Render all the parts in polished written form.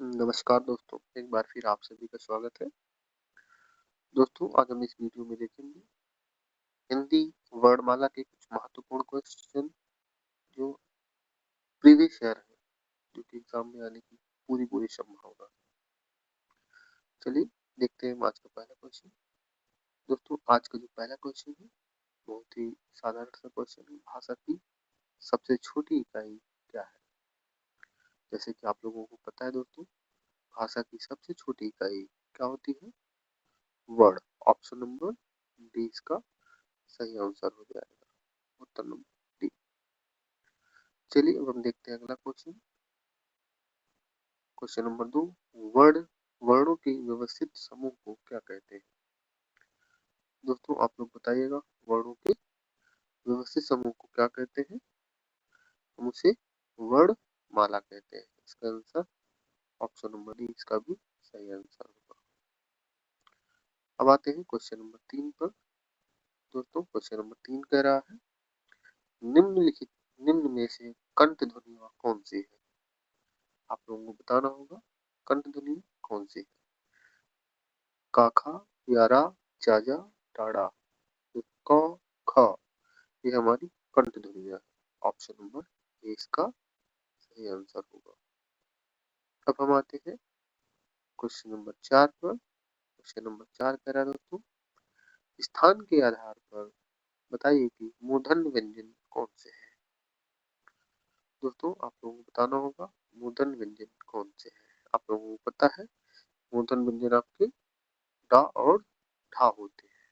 नमस्कार दोस्तों, एक बार फिर आप सभी का स्वागत है। दोस्तों, आज हम इस वीडियो में देखेंगे हिंदी वर्णमाला के कुछ महत्वपूर्ण क्वेश्चन जो प्रीवियस ईयर है, जो कि एग्जाम में आने की पूरी संभावना है। चलिए देखते हैं आज का पहला क्वेश्चन। दोस्तों, आज का जो पहला क्वेश्चन है बहुत ही साधारण सा क्वेश्चन है। भाषा की सबसे छोटी इकाई क्या है? जैसे कि आप लोगों को पता है दोस्तों, भाषा की सबसे छोटी इकाई क्या होती है? वर्ड। ऑप्शन नंबर डी इसका सही आंसर हो जाएगा, उत्तर नंबर डी। चलिए अब हम देखते हैं अगला क्वेश्चन। क्वेश्चन नंबर 2, वर्णों के व्यवस्थित समूह को क्या कहते हैं? दोस्तों, आप लोग बताइएगा, वर्णों के व्यवस्थित समूह को क्या कहते हैं? हम उसे वर्णमाला कहते हैं। इसका आंसर ऑप्शन नंबर डी इसका भी सही आंसर होगा। अब आते हैं क्वेश्चन नंबर 3 पर। दोस्तों, क्वेश्चन नंबर 3 कह रहा है निम्न में से कंठ ध्वनियां कौन सी है? आप लोगों को बताना होगा कंठ ध्वनि कौन सी है। काखा, यारा, चाजा, टाड़ा। तो क, ख ये हमारी कंठ ध्वनियां है। ऑप्शन नंबर ए इसका सही आंसर होगा। अब हम आते हैं क्वेश्चन नंबर 4 पर। क्वेश्चन नंबर 4 कह रहा है दोस्तों, स्थान के आधार पर बताइए कि मूर्धन्य व्यंजन कौन से है? दोस्तों, आप लोगों को बताना होगा मूर्धन्य व्यंजन कौन से है। आप लोगों को पता है मूर्धन्य व्यंजन आपके डा और ढा होते हैं।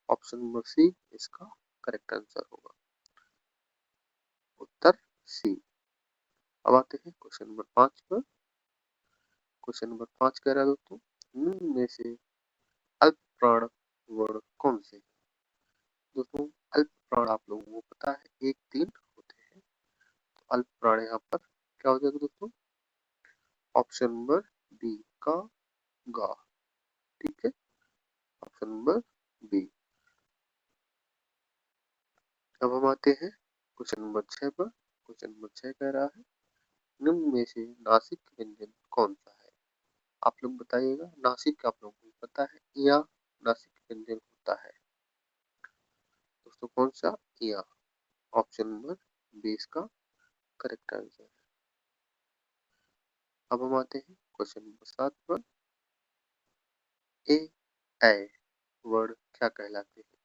ऑप्शन नंबर सी इसका करेक्ट आंसर होगा, उत्तर सी। अब आते हैं क्वेश्चन नंबर 5 पर। क्वेश्चन नंबर 5 कह रहा है दोस्तों, निम्न में से अल्प प्राण वर्ण कौन से हैं? दोस्तों, अल्प प्राण आप लोगों को पता है 1-3 होते हैं। तो अल्प प्राण यहाँ पर क्या हो जाएगा दोस्तों? ऑप्शन नंबर बी का गा। ठीक है, ऑप्शन नंबर बी। अब हम आते हैं क्वेश्चन नंबर 6 पर। क्वेश्चन नंबर 6 कह रहा है निम्न में से नासिक व्यंजन कौन सा है? आप लोग बताइएगा, नासिक आप लोगों को पता है या नासिक व्यंजन होता है? दोस्तों, कौन सा? या। ऑप्शन नंबर बी इसका करेक्ट आंसर है। अब हम आते हैं क्वेश्चन नंबर 7 पर। ए ऐ वर्ड क्या कहलाते हैं?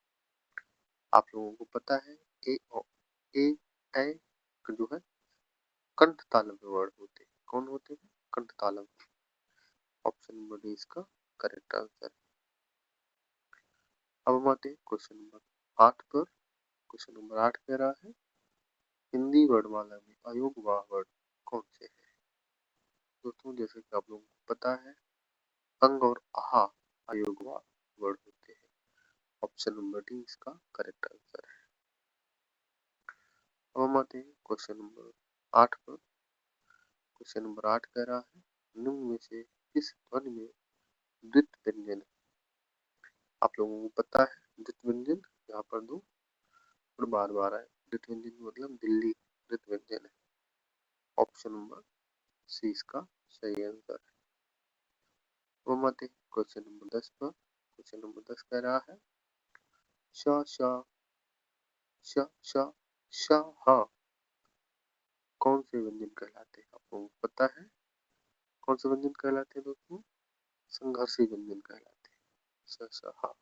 आप लोगों को पता है ए ए ऐ जो है कंठ तालव्य वर्ड होते हैं। कौन होते हैं? कंठ तालव्य। ऑप्शन नंबर डी इसका करेक्ट आंसर है। अब हम आते हैं क्वेश्चन नंबर 8 पर। क्वेश्चन नंबर 8 कह रहा है हिंदी वर्णमाला में अयोगवाह वर्ड कौन से है? दोस्तों, जैसे कि आप लोगों को पता है अंग और आहा अयोगवाह वर्ड होते हैं। ऑप्शन नंबर डी इसका करेक्ट आंसर है। अब हम आते हैं क्वेश्चन नंबर 8 पर। क्वेश्चन नंबर 8 कह रहा है निम्न में से किस ध्वनि में द्वित व्यंजन है? आप लोगों को पता है द्वित व्यंजन यहाँ पर दो बार बार आए। द्वित व्यंजन मतलब दिल्ली द्वित व्यंजन है। ऑप्शन नंबर सी इसका सही आंसर है। वो मत क्वेश्चन नंबर 10 पर। क्वेश्चन नंबर 10 कह रहा है श श श श श ह कौन से व्यंजन कहलाते हैं? आप लोगों को पता है कौन से व्यंजन कहलाते हैं दोस्तों? संघर्षी व्यंजन कहलाते हैं। श श ह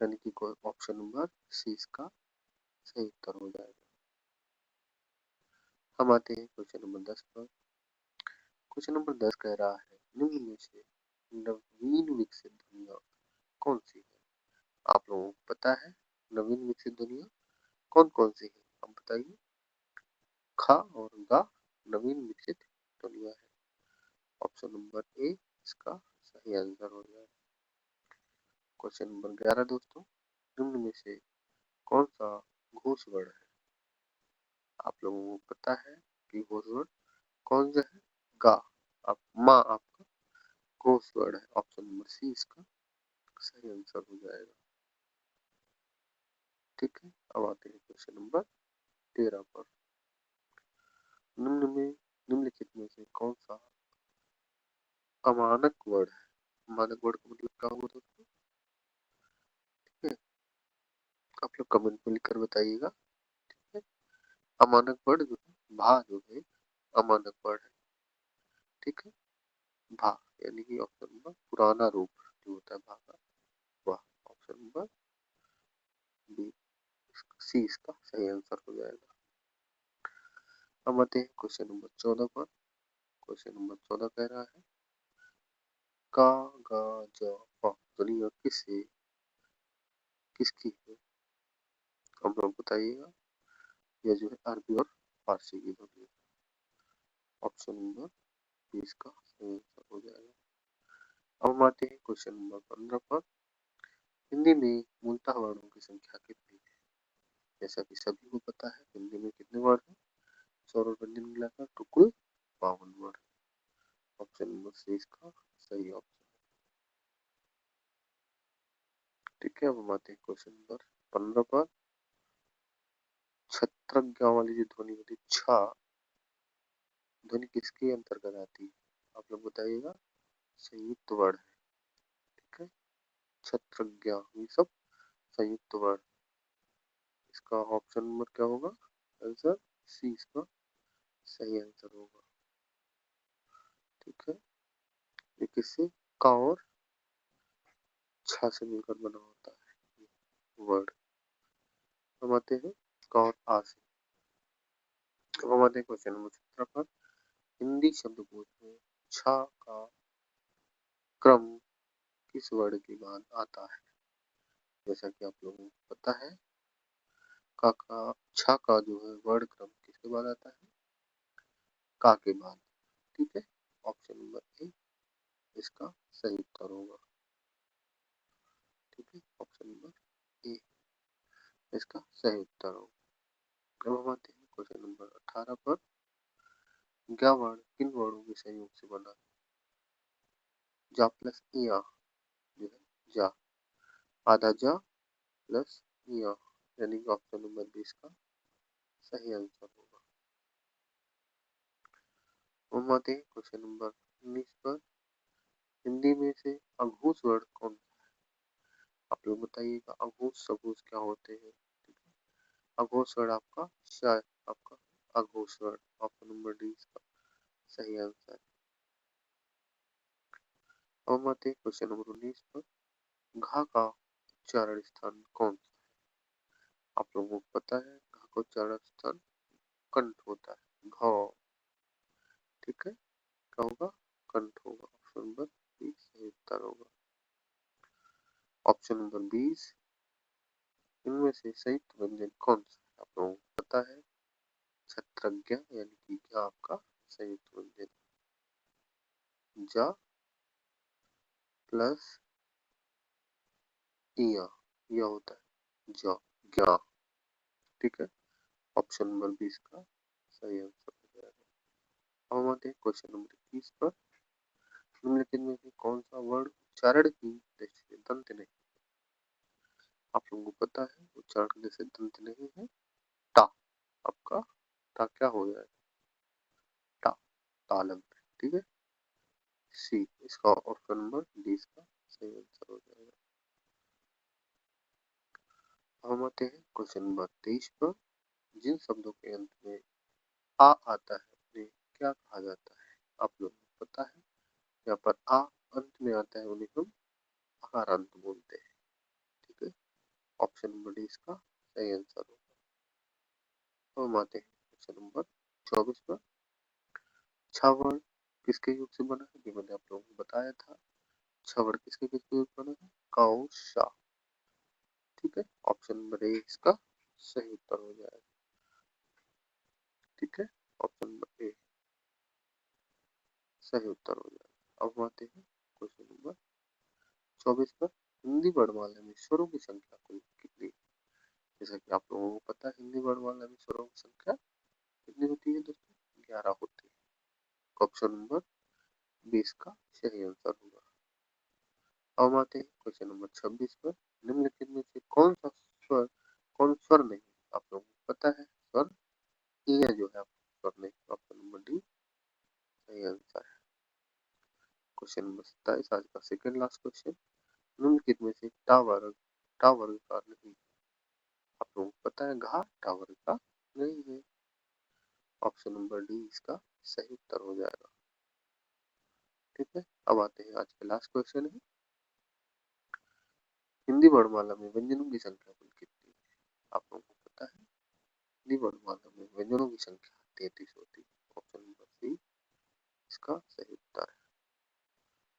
यानी कि कोई ऑप्शन नंबर सी इसका सही उत्तर हो जाएगा। हम आते हैं क्वेश्चन नंबर 10 पर। क्वेश्चन नंबर 10 कह रहा है निम्न में से नवीन विकसित ध्वनियां कौन सी है? आप लोगों को पता है नवीन विकसित ध्वनियां कौन कौन सी है? आप बताइए। ख और ग नवीन विकसित ध्वनियां है। ऑप्शन नंबर ए इसका सही आंसर हो जाएगा। क्वेश्चन नंबर 11 दोस्तों, निम्न में से कौन सा घोष वर्ण है? आप लोगों को पता है कि घोष वर्ण कौन सा है? गा। आप माँ आपका घोष वर्ण है। ऑप्शन नंबर सी इसका सही आंसर हो जाएगा। ठीक है, अब आते हैं क्वेश्चन नंबर 13 पर। निम्नलिखित में से कौन सा अमानक वर्ड है? अमानक वर्ड का मतलब क्या हुआ दोस्तों? ठीक है, आप लोग कमेंट में लिखकर बताइएगा। ठीक है, अमानक वर्ड जो है भा जो है अमानक वर्ड है। ठीक है, भा यानी कि ऑप्शन नंबर पुराना रूप जो होता है भा का, वह ऑप्शन नंबर बी सी इसका सही आंसर हो जाएगा। अब आते हैं क्वेश्चन नंबर 14 पर। क्वेश्चन नंबर 14 कह रहा है का गा जा पा दुनिया किससे किसकी है? आप लोग बताइएगा। यह जो है अरबी और फारसी की ध्वनि है। ऑप्शन नंबर बी इसका सही आंसर हो जाएगा। अब हम आते हैं क्वेश्चन नंबर 15 पर। हिंदी में मूलतः वर्णों की संख्या कितनी है? जैसा कि सभी को पता है हिंदी में कितने वर्ड हैं? स्वर और व्यंजन मिलाकर तो कुल 52 वर्ड। ऑप्शन नंबर सी इसका सही ऑप्शन। ठीक है, अब हम आते हैं क्वेश्चन नंबर 15 पर। छत्रज्ञा वाली जो ध्वनि होती है छा, ध्वनि किसके अंतर्गत आती है? आप लोग बताइएगा। संयुक्त वर्ड है। ठीक है, छत्रज्ञा ये सब संयुक्त वर्ड। इसका ऑप्शन नंबर क्या होगा? आंसर सी इसका सही आंसर होगा। ठीक है, ये किससे का और छा से मिलकर बना होता है वर्ड। हम आते हैं का और आ से। अब हम आते हैं क्वेश्चन नंबर 17 पर। हिंदी शब्दकोश में छा का क्रम किस वर्ड के बाद आता है? जैसा कि आप लोगों को पता है का छा का जो है वर्ड क्रम किसके बाद आता है? का के बाद। ठीक है, ऑप्शन नंबर ए इसका सही उत्तर होगा। ठीक है, ऑप्शन नंबर ए इसका सही उत्तर होगा। अब हम आते हैं क्वेश्चन नंबर 18 पर। ज्ञा वर्ण किन वर्णों के संयोग से बना है? जा प्लस या जो है जा, आधा जा प्लस या, यानी कि ऑप्शन नंबर बी इसका सही आंसर होगा। हम आते हैं क्वेश्चन नंबर 19 पर। हिंदी में से अघोष वर्ण कौन सा है? आप लोग बताइएगा अघोष सघोष क्या होते हैं? ठीक है, अघोष वर्ण आपका शायद आपका अघोष वर्ण ऑप्शन नंबर डी इसका सही आंसर है। हम आते हैं क्वेश्चन नंबर 19 पर। घा का उच्चारण स्थान कौन सा? आप लोगों को पता है घा का उच्चारण स्थान कंठ होता है घ। ठीक है, क्या होगा? कंठ होगा। ऑप्शन नंबर बी सही उत्तर होगा। ऑप्शन नंबर 20, इनमें से संयुक्त व्यंजन कौन सा है? आप लोगों को पता है छत्रज्ञा यानी कि क्या आपका संयुक्त व्यंजन जा प्लस इया, यह होता है जा ज्ञा। ठीक है, ऑप्शन नंबर 20 का सही आंसर हो जाएगा। अब हम आते हैं क्वेश्चन नंबर 21 पर। निम्नलिखित में से कौन सा वर्ड उच्चारण की दृष्टि से दंत नहीं? आप लोगों को पता है उच्चारण की दृष्टि से दंत नहीं है टा। आपका टा क्या हो जाएगा? टा, तालम। ठीक है, सी इसका ऑप्शन नंबर डी इसका सही आंसर हो जाएगा। हम आते हैं क्वेश्चन नंबर 23 पर। जिन शब्दों के अंत में आ आता है उन्हें क्या कहा जाता है? आप लोगों को पता है यहाँ पर आ अंत में आता है उन्हें हम आकारांत बोलते हैं। ठीक है, ऑप्शन नंबर डी इसका सही आंसर होगा। तो हम आते हैं क्वेश्चन नंबर 24 पर। छह वर्ण किसके योग से बना है? ये मैंने आप लोगों को बताया था। छह वर्ण किसके किसके योग बना है? का और शा। ठीक है, ऑप्शन नंबर ए इसका सही उत्तर हो जाएगा। ठीक है, ऑप्शन नंबर ए सही उत्तर हो जाएगा। अब हम आते हैं क्वेश्चन नंबर 24 पर। हिंदी वर्णमाला में स्वरों की संख्या कुल कितनी है? जैसा कि आप लोगों को पता है हिंदी वर्णमाला में स्वरों की संख्या कितनी होती है दोस्तों? 11 होती है। ऑप्शन नंबर 20 का सही आंसर होगा। अब आते हैं क्वेश्चन नंबर 26 पर। निम्नलिखित में से कौन स्वर नहीं? आप लोगों को पता है स्वर ए जो है आपका स्वर नहीं। ऑप्शन नंबर डी सही आंसर। क्वेश्चन नंबर 27 आज का सेकंड लास्ट क्वेश्चन, निम्नलिखित में से टा वर्ग का नहीं। आप लोगों को पता है घा टा वर्ग का नहीं है। ऑप्शन नंबर डी इसका सही उत्तर हो जाएगा। ठीक है, अब आते हैं आज के लास्ट क्वेश्चन है, हिंदी वर्णमाला में व्यंजनों की संख्या कुल कितनी है। आप लोगों को पता है हिंदी वर्णमाला में व्यंजनों की संख्या 33 होती है। ऑप्शन नंबर सी इसका सही उत्तर है।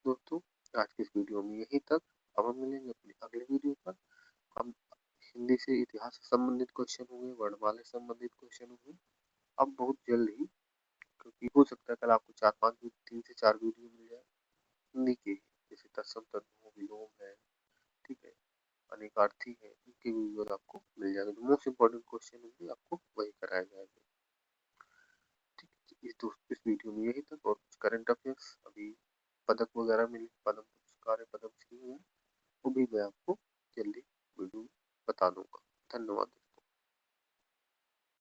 दोस्तों आज की इस वीडियो में यही तक। अब हम मिलेंगे अपनी अगले वीडियो पर। हम हिंदी से इतिहास से संबंधित क्वेश्चन होंगे, वर्णमाला से संबंधित क्वेश्चन होंगे अब बहुत जल्द ही, क्योंकि हो सकता है कल आपको 3 से 4 वीडियो मिल जाए हिंदी के, जैसे तत्सम तद्भव विलोम है, ठीक है, अनेकार्थी है, इनके वीडियो आपको मिल जाएगा। जो मोस्ट इंपॉर्टेंट क्वेश्चन होंगे आपको वही कराया जाएगा। ठीक है, इस वीडियो में यही तक। और कुछ करंट अफेयर्स अभी पदक वगैरह मिले, पद्म पुरस्कार पद्म श्री, वो भी मैं आपको जल्दी वीडियो में बता दूंगा। धन्यवाद।